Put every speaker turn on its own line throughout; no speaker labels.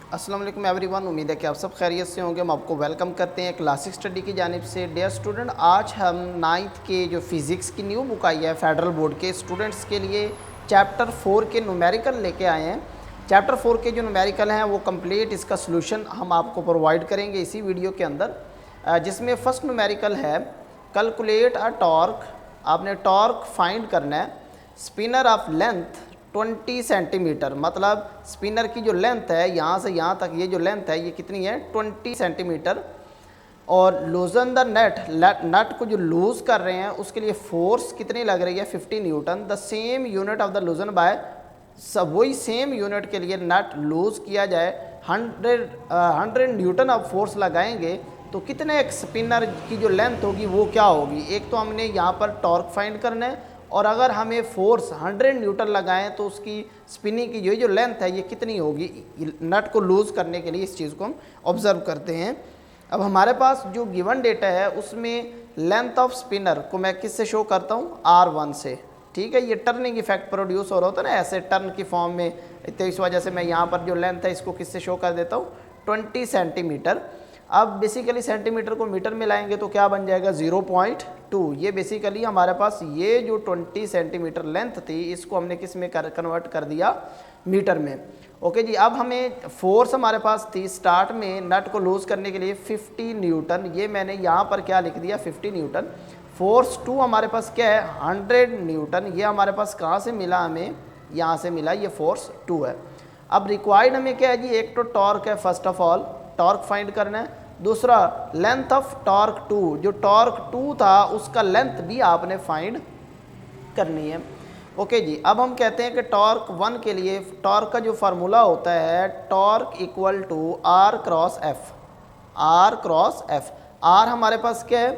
अस्सलाम वालेकुम एवरीवन, उम्मीद है कि आप सब खैरियत से होंगे। हम आपको वेलकम करते हैं क्लासिक स्टडी की जानिब से। डियर स्टूडेंट, आज हम 9th के जो फिज़िक्स की न्यू बुक आई है फेडरल बोर्ड के स्टूडेंट्स के लिए चैप्टर 4 के न्यूमेरिकल लेके आए हैं। चैप्टर 4 के जो न्यूमेरिकल हैं वो कंप्लीट इसका सोल्यूशन हम आपको प्रोवाइड करेंगे इसी वीडियो के अंदर, जिसमें फ़र्स्ट न्यूमेरिकल है कैलकुलेट अ टॉर्क। आपने टॉर्क फाइंड करना है स्पिनर ऑफ लेंथ 20 सेंटीमीटर, मतलब स्पिनर की जो लेंथ है यहाँ से यहाँ तक, ये जो लेंथ है ये कितनी है 20 सेंटीमीटर। और लूजन द नट को जो लूज़ कर रहे हैं उसके लिए फोर्स कितनी लग रही है 50 newton. The same unit of the लूजन बाय, सब वही सेम यूनिट के लिए नट लूज़ किया जाए 100 न्यूटन ऑफ फोर्स लगाएंगे तो कितने एक स्पिनर की जो लेंथ होगी वो क्या होगी। एक तो हमने यहाँ पर टॉर्क फाइंड करना है और अगर हमें फोर्स 100 न्यूटन लगाएं तो उसकी स्पिनिंग की जो लेंथ है ये कितनी होगी। नट को लूज़ करने के लिए इस चीज़ को हम ऑब्ज़र्व करते हैं। अब हमारे पास जो गिवन डेटा है उसमें लेंथ ऑफ स्पिनर को मैं किससे शो करता हूँ, R1 से। ठीक है, ये टर्निंग इफेक्ट प्रोड्यूस हो रहा होता है ना ऐसे टर्न की फॉर्म में, तो इस वजह से मैं यहाँ पर जो लेंथ है इसको किससे शो कर देता हूँ 20 सेंटीमीटर। अब बेसिकली सेंटीमीटर को मीटर में लाएंगे तो क्या बन जाएगा 0.2। ये बेसिकली हमारे पास ये जो 20 सेंटीमीटर लेंथ थी इसको हमने किस में कन्वर्ट कर दिया, मीटर में। ओके जी, अब हमें फोर्स हमारे पास थी स्टार्ट में नट को लूज़ करने के लिए 50 न्यूटन, ये मैंने यहाँ पर क्या लिख दिया 50 न्यूटन। फोर्स 2 हमारे पास क्या है 100 न्यूटन, ये हमारे पास कहाँ से मिला, हमें यहाँ से मिला, ये फोर्स 2 है। अब रिक्वायर्ड हमें क्या है जी, एक तो टॉर्क है, first of all torque find करना है। दूसरा लेंथ ऑफ टॉर्क 2, जो टॉर्क 2 था उसका लेंथ भी आपने फाइंड करनी है। ओके जी, अब हम कहते हैं कि टॉर्क 1 के लिए टॉर्क का जो फार्मूला होता है torque equal to R cross F. R cross F, R हमारे पास क्या है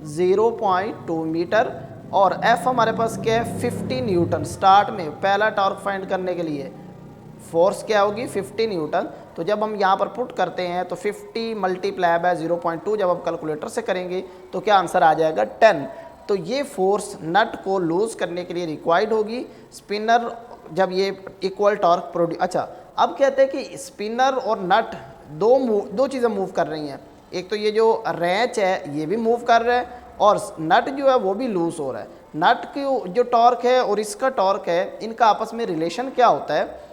0.2 मीटर और F हमारे पास क्या है 50 न्यूटन। स्टार्ट में पहला टॉर्क फाइंड करने के लिए फोर्स क्या होगी 50 न्यूटन, तो जब हम यहाँ पर पुट करते हैं तो 50 मल्टीप्लाई बाय 0.2 जब हम कैलकुलेटर से करेंगे तो क्या आंसर आ जाएगा 10। तो ये फोर्स नट को लूज़ करने के लिए रिक्वायर्ड होगी स्पिनर जब ये इक्वल टॉर्क प्रोड्यूस। अच्छा, अब कहते हैं कि स्पिनर और नट दो चीज़ें मूव कर रही हैं। एक तो ये जो रेंच है ये भी मूव कर रहा है और नट जो है वो भी लूज़ हो रहा है। नट की जो टॉर्क है और इसका टॉर्क है, इनका आपस में रिलेशन क्या होता है,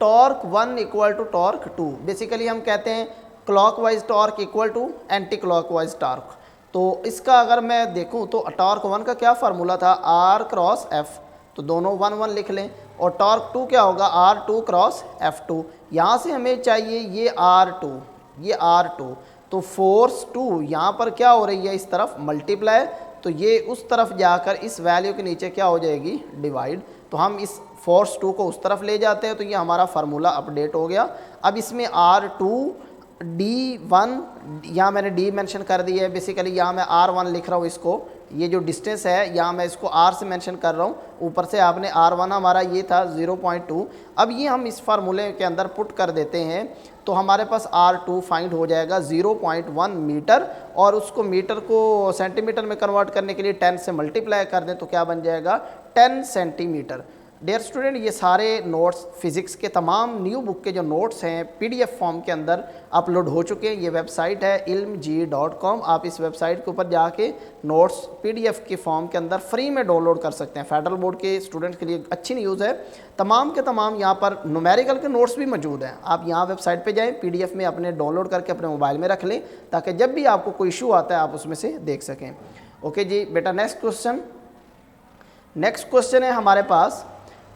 torque 1 equal to torque 2। Basically हम कहते हैं clockwise torque equal to anti clockwise torque. तो इसका अगर मैं देखूं तो टॉर्क 1 का क्या फार्मूला था R क्रॉस एफ, तो दोनों 1 लिख लें। और टॉर्क 2 क्या होगा R2 क्रॉस F2। यहाँ से हमें चाहिए ये R2, ये R2, तो फोर्स 2 यहाँ पर क्या हो रही है इस तरफ मल्टीप्लाई, तो ये उस तरफ जाकर इस वैल्यू के नीचे क्या हो जाएगी डिवाइड। तो हम इस फोर्स 2 को उस तरफ ले जाते हैं तो ये हमारा फार्मूला अपडेट हो गया। अब इसमें R2 D1, यहाँ मैंने D मेंशन कर दिया है, बेसिकली यहाँ मैं R1 लिख रहा हूँ इसको, ये जो डिस्टेंस है यहाँ मैं इसको R से मेंशन कर रहा हूँ, ऊपर से आपने R1 हमारा ये था 0.2। अब ये हम इस फार्मूले के अंदर पुट कर देते हैं तो हमारे पास R2 फाइंड हो जाएगा 0.1 मीटर और उसको मीटर को सेंटीमीटर में कन्वर्ट करने के लिए 10 से मल्टीप्लाई कर दें तो क्या बन जाएगा 10 सेंटीमीटर। डियर स्टूडेंट, ये सारे नोट्स फिज़िक्स के तमाम न्यू बुक के जो नोट्स हैं PDF फॉर्म के अंदर अपलोड हो चुके हैं। ये वेबसाइट है ilmg.com, आप इस वेबसाइट के ऊपर जाके नोट्स PDF के फॉर्म के अंदर फ्री में डाउनलोड कर सकते हैं। फेडरल बोर्ड के स्टूडेंट्स के लिए अच्छी न्यूज़ है, तमाम के तमाम यहाँ पर न्यूमेरिकल के नोट्स भी मौजूद हैं। आप यहाँ वेबसाइट पर जाएँ, PDF में अपने डाउनलोड करके अपने मोबाइल में रख लें ताकि जब भी आपको कोई इशू आता है आप उसमें से देख सकें। ओके जी बेटा, नेक्स्ट क्वेश्चन है हमारे पास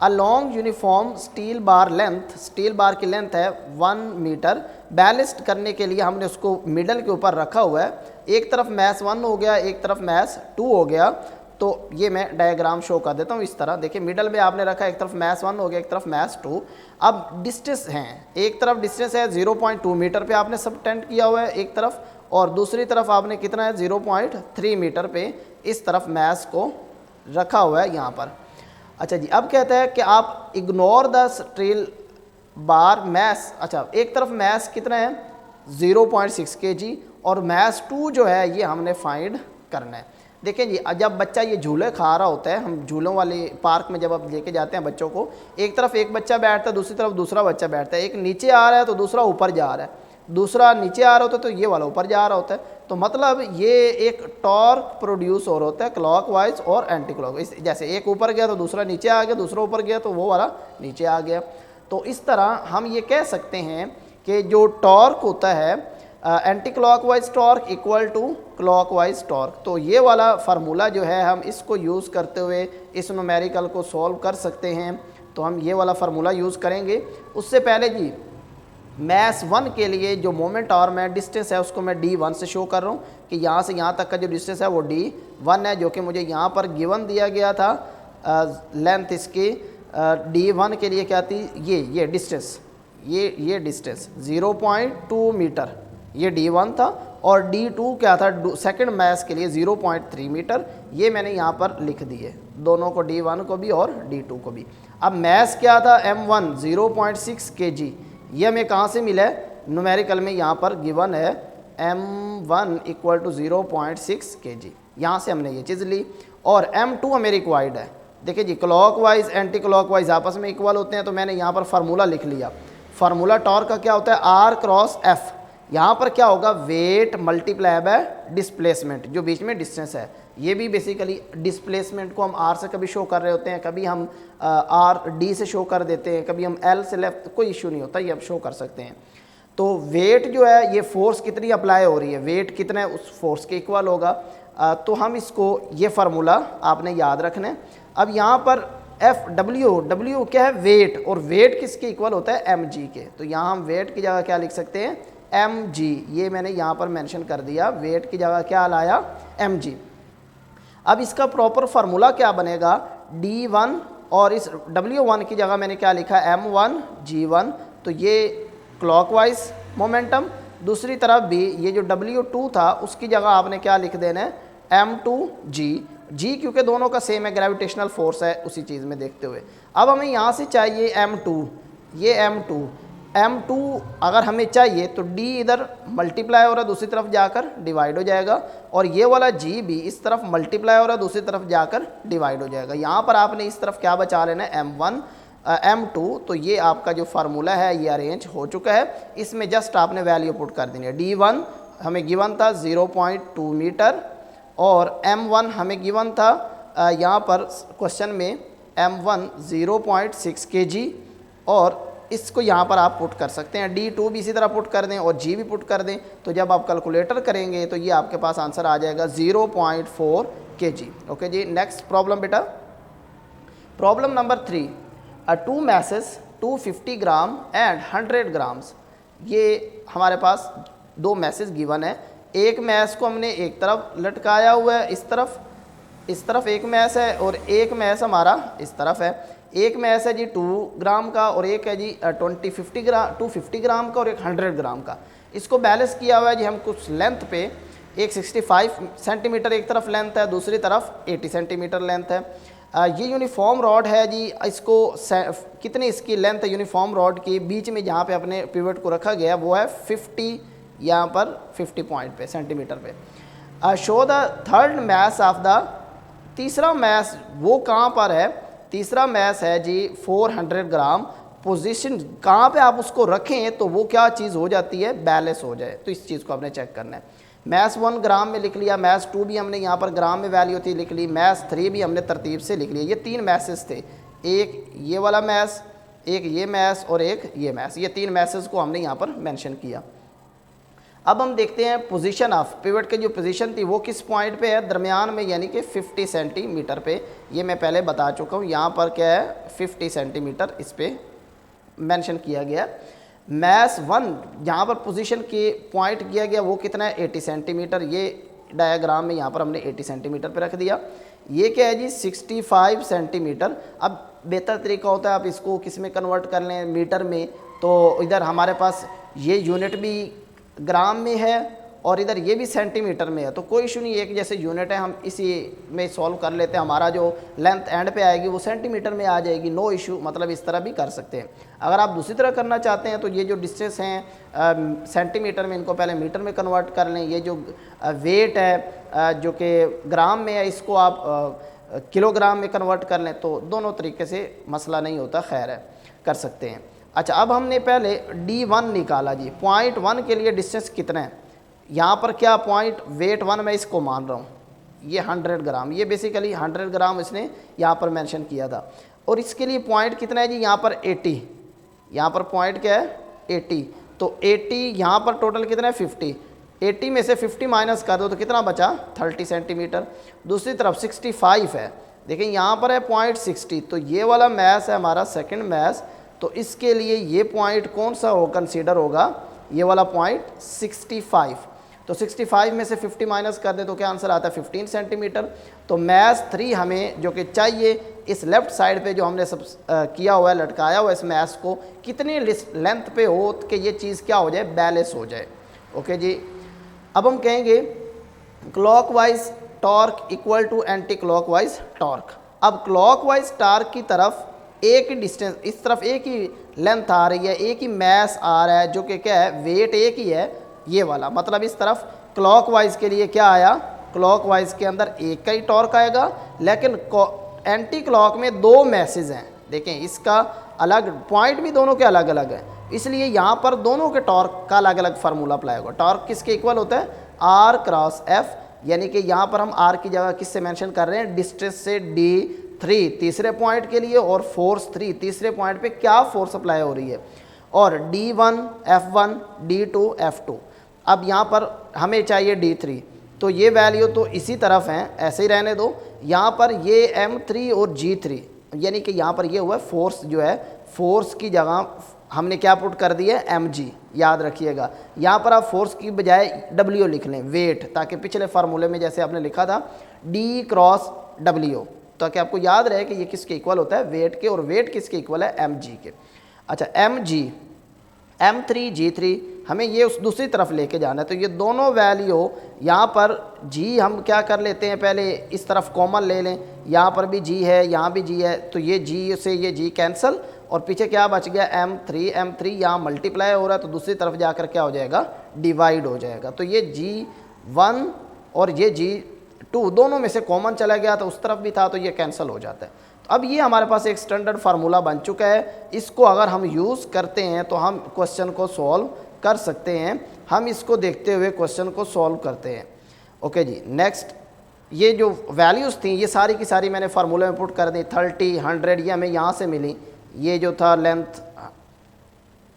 a long uniform steel bar length, steel bar की लेंथ है 1 मीटर। बैलेंस्ड करने के लिए हमने उसको मिडल के ऊपर रखा हुआ है, एक तरफ मैस 1 हो गया एक तरफ मैस 2 हो गया। तो ये मैं डायग्राम शो कर देता हूँ इस तरह, देखिए मिडल में आपने रखा, एक तरफ मैस 1 हो गया एक तरफ मैस 2। अब डिस्टेंस हैं, एक तरफ डिस्टेंस है 0.2 मीटर पे आपने सबटेंड किया हुआ है एक तरफ, और दूसरी तरफ आपने कितना है 0.3 मीटर पे इस तरफ मैस को रखा हुआ है यहाँ पर। अच्छा जी, अब कहता है कि आप ignore the steel bar mass. अच्छा, एक तरफ मैस कितना है 0.6 kg और मैस 2 जो है ये हमने फाइंड करना है। देखें जी, जब बच्चा ये झूले खा रहा होता है, हम झूलों वाले पार्क में जब आप लेके जाते हैं बच्चों को, एक तरफ एक बच्चा बैठता है, दूसरी तरफ दूसरा बच्चा बैठता है, एक नीचे आ रहा है तो दूसरा ऊपर जा रहा है, दूसरा नीचे आ रहा होता है तो ये वाला ऊपर जा रहा होता है। तो मतलब ये एक टॉर्क प्रोड्यूस हो रहा होता है क्लॉकवाइज और एंटी क्लॉकवाइज, जैसे एक ऊपर गया तो दूसरा नीचे आ गया, दूसरा ऊपर गया तो वो वाला नीचे आ गया। तो इस तरह हम ये कह सकते हैं कि जो टॉर्क होता है anti clockwise torque equal to clockwise torque. तो ये वाला फार्मूला जो है हम इसको यूज़ करते हुए इस न्यूमेरिकल को सॉल्व कर सकते हैं। तो हम ये वाला फार्मूला यूज़ करेंगे। उससे पहले जी मैथ 1 के लिए जो मोमेंट और मैं डिस्टेंस है उसको मैं D1 से शो कर रहा हूँ कि यहाँ से यहाँ तक का जो डिस्टेंस है वो D1 है, जो कि मुझे यहाँ पर गिवन दिया गया था। लेंथ इसकी D1 के लिए क्या थी, ये डिस्टेंस, ये डिस्टेंस 0.2 मीटर, ये D1 था। और D2 क्या था, सेकंड मैथ के लिए 0.3 मीटर। ये मैंने यहाँ पर लिख दिए दोनों को, D1 को भी और D2 को भी। अब मैथ क्या था, M1 0.6 kg, ये हमें कहाँ से मिला है, न्यूमेरिकल में यहाँ पर गिवन है M1 इक्वल टू 0.6 kg, यहाँ से हमने ये चीज़ ली। और M2 हमें रिक्वायर्ड है। देखिए जी, क्लॉकवाइज एंटी क्लॉकवाइज आपस में इक्वल होते हैं, तो मैंने यहाँ पर फार्मूला लिख लिया। फार्मूला टॉर्क का क्या होता है, R क्रॉस F। यहाँ पर क्या होगा, वेट मल्टीप्लाई बाय डिस्प्लेसमेंट, जो बीच में डिस्टेंस है। ये भी बेसिकली डिस्प्लेसमेंट को हम R से कभी शो कर रहे होते हैं, कभी हम D से शो कर देते हैं, कभी हम L से लेफ्ट, कोई इशू नहीं होता, ये हम शो कर सकते हैं। तो वेट जो है, ये फोर्स कितनी अप्लाई हो रही है, वेट कितना है उस फोर्स के इक्वल होगा। तो हम इसको, ये फार्मूला आपने याद रखना है। अब यहाँ पर W क्या है, वेट, और वेट किसके इक्वल होता है, mg के। तो यहाँ हम वेट की जगह क्या लिख सकते हैं, mg। ये मैंने यहाँ पर मेंशन कर दिया, वेट की जगह क्या लाया, mg। अब इसका प्रॉपर फार्मूला क्या बनेगा, D1, और इस W1 की जगह मैंने क्या लिखा, M1 G1। तो ये क्लॉकवाइज मोमेंटम। दूसरी तरफ भी ये जो W2 था उसकी जगह आपने क्या लिख देना है, M2 G, क्योंकि दोनों का सेम है, ग्रेविटेशनल फोर्स है उसी चीज़ में देखते हुए। अब हमें यहाँ से चाहिए M2, ये M2 अगर हमें चाहिए तो D इधर मल्टीप्लाई हो रहा है, दूसरी तरफ जाकर डिवाइड हो जाएगा, और ये वाला G भी इस तरफ मल्टीप्लाई हो रहा है, दूसरी तरफ जाकर डिवाइड हो जाएगा। यहाँ पर आपने इस तरफ क्या बचा लेना है, M1 M2। तो ये आपका जो फार्मूला है ये अरेंज हो चुका है। इसमें जस्ट आपने वैल्यू पुट कर देनी है। D1 हमें गिवन था 0.2 मीटर, और M1 हमें गिवन था यहाँ पर क्वेश्चन में M1 0.6 kg, और इसको यहाँ पर आप पुट कर सकते हैं। D2 भी इसी तरह पुट कर दें और G भी पुट कर दें। तो जब आप कैलकुलेटर करेंगे तो ये आपके पास आंसर आ जाएगा 0.4 kg। ओके जी, नेक्स्ट प्रॉब्लम बेटा, problem number 3। 2 masses 250 gram and 100 grams. ये हमारे पास 2 मैसेज गिवन है। एक मैस को हमने एक तरफ लटकाया हुआ है, इस तरफ एक मैस है, और एक मैस हमारा इस तरफ है। एक मैस है जी 2 ग्राम का, और एक है जी 250 ग्राम का, और एक 100 ग्राम का। इसको बैलेंस किया हुआ है जी हम कुछ लेंथ पे। एक 65 सेंटीमीटर एक तरफ लेंथ है, दूसरी तरफ 80 सेंटीमीटर लेंथ है। ये यूनिफॉर्म रॉड है जी, इसको कितनी इसकी लेंथ है यूनिफॉर्म रॉड की, बीच में जहाँ पे अपने पिवट को रखा गया वो है 50, यहाँ पर 50 पॉइंट पे सेंटीमीटर पे। Show the third mass of the, तीसरा मैस वो कहाँ पर है, तीसरा मैस है जी 400 ग्राम। पोजीशन कहाँ पे आप उसको रखें तो वो क्या चीज़ हो जाती है, बैलेंस हो जाए। तो इस चीज़ को आपने चेक करना है। मैथ्स 1 ग्राम में लिख लिया, मैथ्स 2 भी हमने यहाँ पर ग्राम में वैल्यू थी लिख ली, मैथ्स 3 भी हमने तरतीब से लिख लिया। ये 3 मैसेज थे, एक ये वाला मैथ्स, एक ये मैथ्स, और एक ये मैथ्स। ये 3 मैसेज को हमने यहाँ पर मेंशन किया। अब हम देखते हैं पोजीशन ऑफ पिवट की जो पोजीशन थी वो किस पॉइंट पे है, दरमियान में, यानी कि 50 सेंटीमीटर पे। ये मैं पहले बता चुका हूँ, यहाँ पर क्या है 50 सेंटीमीटर इस पर मेंशन किया गया। मैथ्स 1 जहाँ पर पोजीशन के पॉइंट किया गया वो कितना है 80 सेंटीमीटर। ये डायग्राम में यहाँ पर हमने 80 सेंटीमीटर पे रख दिया। ये क्या है जी 65 सेंटीमीटर। अब बेहतर तरीका होता है आप इसको किस में कन्वर्ट कर लें, मीटर में। तो इधर हमारे पास ये यूनिट भी ग्राम में है और इधर ये भी सेंटीमीटर में है, तो कोई इशू नहीं है कि जैसे यूनिट है हम इसी में सॉल्व कर लेते हैं, हमारा जो लेंथ एंड पे आएगी वो सेंटीमीटर में आ जाएगी, नो इशू, मतलब इस तरह भी कर सकते हैं। अगर आप दूसरी तरह करना चाहते हैं तो ये जो डिस्टेंस हैं सेंटीमीटर में, इनको पहले मीटर में कन्वर्ट कर लें। ये जो वेट है जो कि ग्राम में है, इसको आप किलोग्राम में कन्वर्ट कर लें, तो दोनों तरीके से मसला नहीं होता, खैर है, कर सकते हैं। अच्छा, अब हमने पहले D1 निकाला जी, पॉइंट 1 के लिए डिस्टेंस कितना है, यहाँ पर क्या पॉइंट वेट 1 मैं इसको मान रहा हूँ, ये 100 ग्राम, ये बेसिकली 100 ग्राम इसने यहाँ पर मेंशन किया था। और इसके लिए पॉइंट कितना है जी, यहाँ पर 80, यहाँ पर पॉइंट क्या है 80, तो 80 यहाँ पर टोटल कितना है 50, 80 में से 50 माइनस कर दो तो कितना बचा 30 सेंटीमीटर। दूसरी तरफ 65 है, देखें यहाँ पर है पॉइंट 60, तो ये वाला मैस है हमारा सेकंड मैस, तो इसके लिए ये पॉइंट कौन सा हो कंसीडर होगा, ये वाला पॉइंट 65। तो 65 में से 50 माइनस कर दे तो क्या आंसर आता है 15 सेंटीमीटर। तो मैस 3 हमें जो कि चाहिए, इस लेफ़्ट साइड पे जो हमने सब किया हुआ है, लटकाया हुआ है इस मैस को, कितनी लेंथ पे हो कि ये चीज़ क्या हो जाए, बैलेंस हो जाए। ओके जी, अब हम कहेंगे clockwise torque equal to anti clockwise torque. अब क्लॉकवाइज टॉर्क की तरफ एक ही डिस्टेंस, इस तरफ एक ही लेंथ आ रही है, एक ही मैस आ रहा है, जो कि क्या है वेट एक ही है, ये वाला, मतलब इस तरफ क्लॉकवाइज के लिए क्या आया, क्लॉकवाइज के अंदर एक का ही टॉर्क आएगा, लेकिन एंटी क्लॉक में 2 मैसेज हैं। देखें इसका अलग पॉइंट भी दोनों के अलग अलग है, इसलिए यहाँ पर दोनों के टॉर्क का अलग अलग फार्मूला अप्लाई होगा। टॉर्क किसके इक्वल होता है, R क्रॉस F, यानी कि यहाँ पर हम R की जगह किससे मेंशन कर रहे हैं, डिस्टेंस से D3 तीसरे पॉइंट के लिए, और फोर्स 3 तीसरे पॉइंट पे क्या फोर्स अप्लाई हो रही है, और D1 F1 D2 F2। अब यहाँ पर हमें चाहिए D3, तो ये वैल्यू तो इसी तरफ हैं, ऐसे ही रहने दो। यहाँ पर ये M3 और G3, यानी कि यहाँ पर ये हुआ फोर्स, जो है फोर्स की जगह हमने क्या पुट कर दिया है mg, याद रखिएगा। यहाँ पर आप फोर्स की बजाय W लिख लें, वेट, ताकि पिछले फार्मूले में जैसे आपने लिखा था D क्रॉस W, ताकि आपको याद रहे कि ये किसके इक्वल होता है, वेट के, और वेट किसके इक्वल है, mg के। अच्छा, mg M3 G3 हमें ये उस दूसरी तरफ लेके जाना है, तो ये दोनों वैल्यू यहाँ पर G हम क्या कर लेते हैं, पहले इस तरफ कॉमन ले लें, यहाँ पर भी G है, यहाँ भी G है, तो ये G से ये G कैंसिल, और पीछे क्या बच गया M3 यहाँ मल्टीप्लाई हो रहा है, तो दूसरी तरफ जाकर क्या हो जाएगा, डिवाइड हो जाएगा। तो ये G1 और ये G2 दोनों में से कॉमन चला गया, तो उस तरफ भी था, तो ये कैंसिल हो जाता है। तो अब ये हमारे पास एक स्टैंडर्ड फार्मूला बन चुका है, इसको अगर हम यूज़ करते हैं तो हम क्वेश्चन को सॉल्व कर सकते हैं। हम इसको देखते हुए क्वेश्चन को सॉल्व करते हैं। ओके जी, नेक्स्ट, ये जो वैल्यूज़ थी ये सारी की सारी मैंने फार्मूले में पुट कर दी, 30 100 ये हमें यहाँ से मिली, ये जो था लेंथ,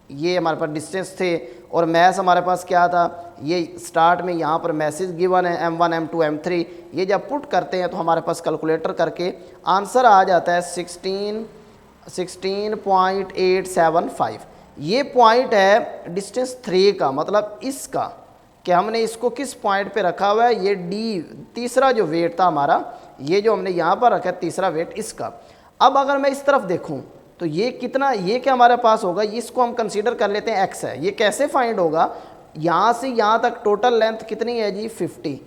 ये हमारे पास डिस्टेंस थे, और मैस हमारे पास क्या था, ये स्टार्ट में यहाँ पर मैसेज गिवन है M1 M2 M3, ये जब पुट करते हैं तो हमारे पास कैलकुलेटर करके आंसर आ जाता है 16.875। ये पॉइंट है डिस्टेंस 3 का, मतलब इसका कि हमने इसको किस पॉइंट पे रखा हुआ है, ये D तीसरा जो वेट था हमारा, ये जो हमने यहाँ पर रखा है तीसरा वेट इसका। अब अगर मैं इस तरफ देखूँ तो ये कितना, ये क्या हमारे पास होगा, इसको हम कंसीडर कर लेते हैं x है। ये कैसे फाइंड होगा, यहाँ से यहाँ तक टोटल लेंथ कितनी है जी 50,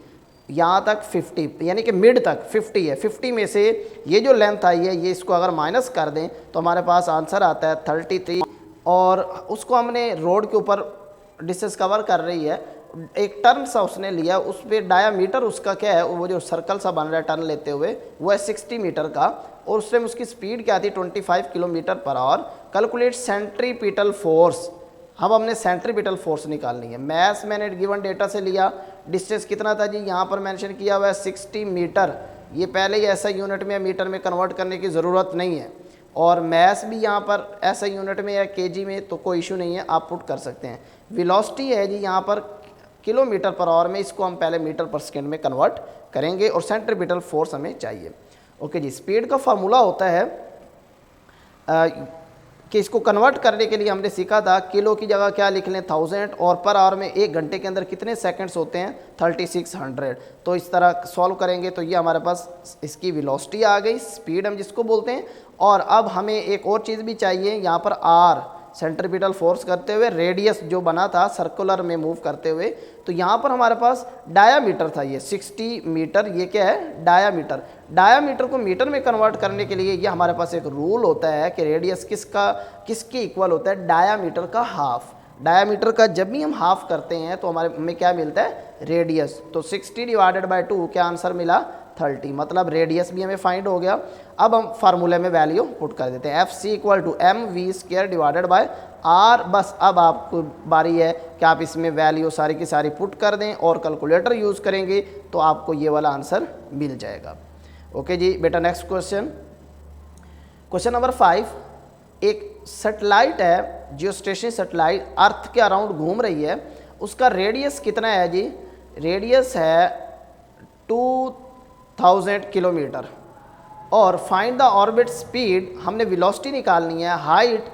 यहाँ तक 50, यानी कि मिड तक 50 है। 50 में से ये जो लेंथ आई है, ये इसको अगर माइनस कर दें तो हमारे पास आंसर आता है 33, और उसको हमने रोड के ऊपर डिस्टेंस कवर कर रही है, एक टर्न सा उसने लिया, उस पर डायामीटर उसका क्या है, वो जो सर्कल सा बन रहा है टर्न लेते हुए, वो है 60 मीटर का, और उस टाइम उसकी स्पीड क्या थी 25 kilometre per hour. Calculate centripetal force, अब हमने सेंट्रीपिटल फोर्स निकालनी है। मैथ्स मैंने गिवन डेटा से लिया, डिस्टेंस कितना था जी, यहाँ पर मेंशन किया हुआ है 60 मीटर, ये पहले ही ऐसा यूनिट में मीटर में कन्वर्ट करने की ज़रूरत नहीं है, और मैथ्स भी यहाँ पर ऐसा यूनिट में या केजी में, तो कोई इशू नहीं है, आप पुट कर सकते हैं। वेलोसिटी है जी यहाँ पर किलोमीटर पर आवर में, इसको हम पहले मीटर पर सेकेंड में कन्वर्ट करेंगे, और सेंट्रीपिटल फोर्स हमें चाहिए। ओके जी, स्पीड का फार्मूला होता है कि इसको कन्वर्ट करने के लिए हमने सीखा था, किलो की जगह क्या लिख लें 1000, और पर आवर में 1 घंटे के अंदर कितने सेकंड्स होते हैं 3600। तो इस तरह सॉल्व करेंगे तो ये हमारे पास इसकी वेलोसिटी आ गई, स्पीड हम जिसको बोलते हैं। और अब हमें एक और चीज़ भी चाहिए, यहाँ पर आर, सेंट्रीपिटल फोर्स करते हुए रेडियस जो बना था सर्कुलर में मूव करते हुए, तो यहाँ पर हमारे पास डायामीटर था ये 60 मीटर, ये क्या है डायामीटर। डायामीटर को मीटर में कन्वर्ट करने के लिए ये हमारे पास एक रूल होता है कि रेडियस किसके इक्वल होता है, डायामीटर का हाफ। डायामीटर का जब भी हम हाफ करते हैं तो हमें क्या मिलता है, रेडियस। तो 60 डिवाइडेड बाय 2 क्या आंसर मिला, 30, मतलब रेडियस भी हमें फाइंड हो गया। अब हम फार्मूले में वैल्यू पुट कर देते हैं, FC इक्वल टू mv² डिवाइडेड बाय r। बस अब आपको बारी है कि आप इसमें वैल्यू सारी की सारी पुट कर दें और कैलकुलेटर यूज़ करेंगे तो आपको ये वाला आंसर मिल जाएगा। ओके जी बेटा, नेक्स्ट क्वेश्चन, क्वेश्चन नंबर 5। एक सैटेलाइट है, जियो स्टेशन सैटेलाइट अर्थ के अराउंड घूम रही है, उसका रेडियस कितना है जी, रेडियस है 2000 किलोमीटर। और फाइंड द ऑर्बिट स्पीड, हमने वेलोसिटी निकालनी है, height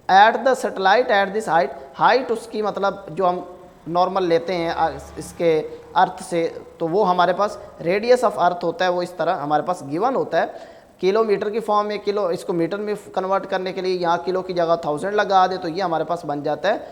at the satellite at this height. Height उसकी मतलब जो हम नॉर्मल लेते हैं इसके अर्थ से, तो वो हमारे पास रेडियस ऑफ अर्थ होता है, वो इस तरह हमारे पास गिवन होता है किलोमीटर की फॉर्म में। किलो इसको मीटर में कन्वर्ट करने के लिए यहाँ किलो की जगह 1000 लगा दे तो ये हमारे पास बन जाता है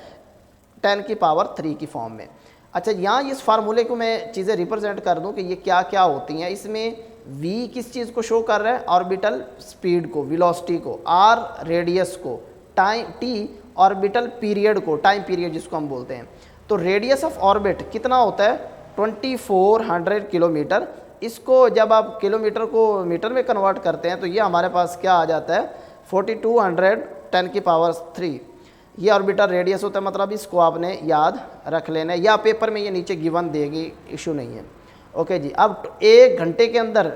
10 की पावर 3 की फॉर्म में। अच्छा, यहाँ इस फार्मूले को मैं चीज़ें रिप्रेजेंट कर दूँ कि ये क्या क्या होती हैं। इसमें v किस चीज़ को शो कर रहा है, ऑर्बिटल स्पीड को, वेलोसिटी को, r रेडियस को, टाइम t ऑर्बिटल पीरियड को, टाइम पीरियड जिसको हम बोलते हैं। तो रेडियस ऑफ ऑर्बिट कितना होता है, 2400 किलोमीटर। इसको जब आप किलोमीटर को मीटर में कन्वर्ट करते हैं तो ये हमारे पास क्या आ जाता है, 4200 10 की पावर 3। ये ऑर्बिटल रेडियस होता है, मतलब इसको आपने याद रख लेना है, या पेपर में ये नीचे गिवन देगी, इशू नहीं है। ओके जी, अब 1 घंटे के अंदर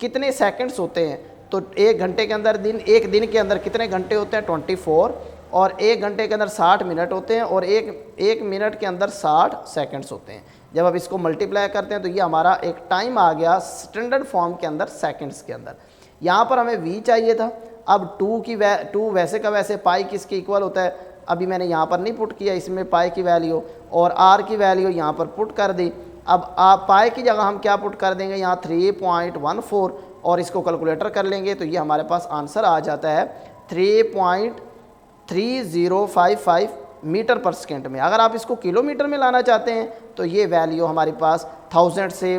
कितने सेकंड्स होते हैं, तो 1 घंटे के अंदर एक दिन के अंदर कितने घंटे होते हैं, 24, और 1 घंटे के अंदर 60 मिनट होते हैं, और एक मिनट के अंदर 60 सेकंड्स होते हैं। जब आप इसको मल्टीप्लाई करते हैं तो ये हमारा एक टाइम आ गया स्टैंडर्ड फॉर्म के अंदर, सेकंड्स के अंदर। यहाँ पर हमें v चाहिए था। अब 2 वैसे का वैसे पाई किसके इक्वल होता है, अभी मैंने यहाँ पर नहीं पुट किया, इसमें पाई की वैल्यू और r की वैल्यू यहाँ पर पुट कर दी। अब आप पाई की जगह हम क्या पुट कर देंगे, यहाँ 3.14, और इसको कैलकुलेटर कर लेंगे तो ये हमारे पास आंसर आ जाता है 3.3055 मीटर पर सेकेंड में। अगर आप इसको किलोमीटर में लाना चाहते हैं तो ये वैल्यू हमारे पास 1000 से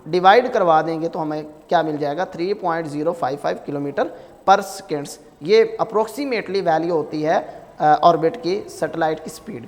डिवाइड करवा देंगे तो हमें क्या मिल जाएगा, 3.055 किलोमीटर पर सेकेंड्स। ये अप्रोक्सीमेटली वैल्यू होती है ऑर्बिट की सैटेलाइट की स्पीड।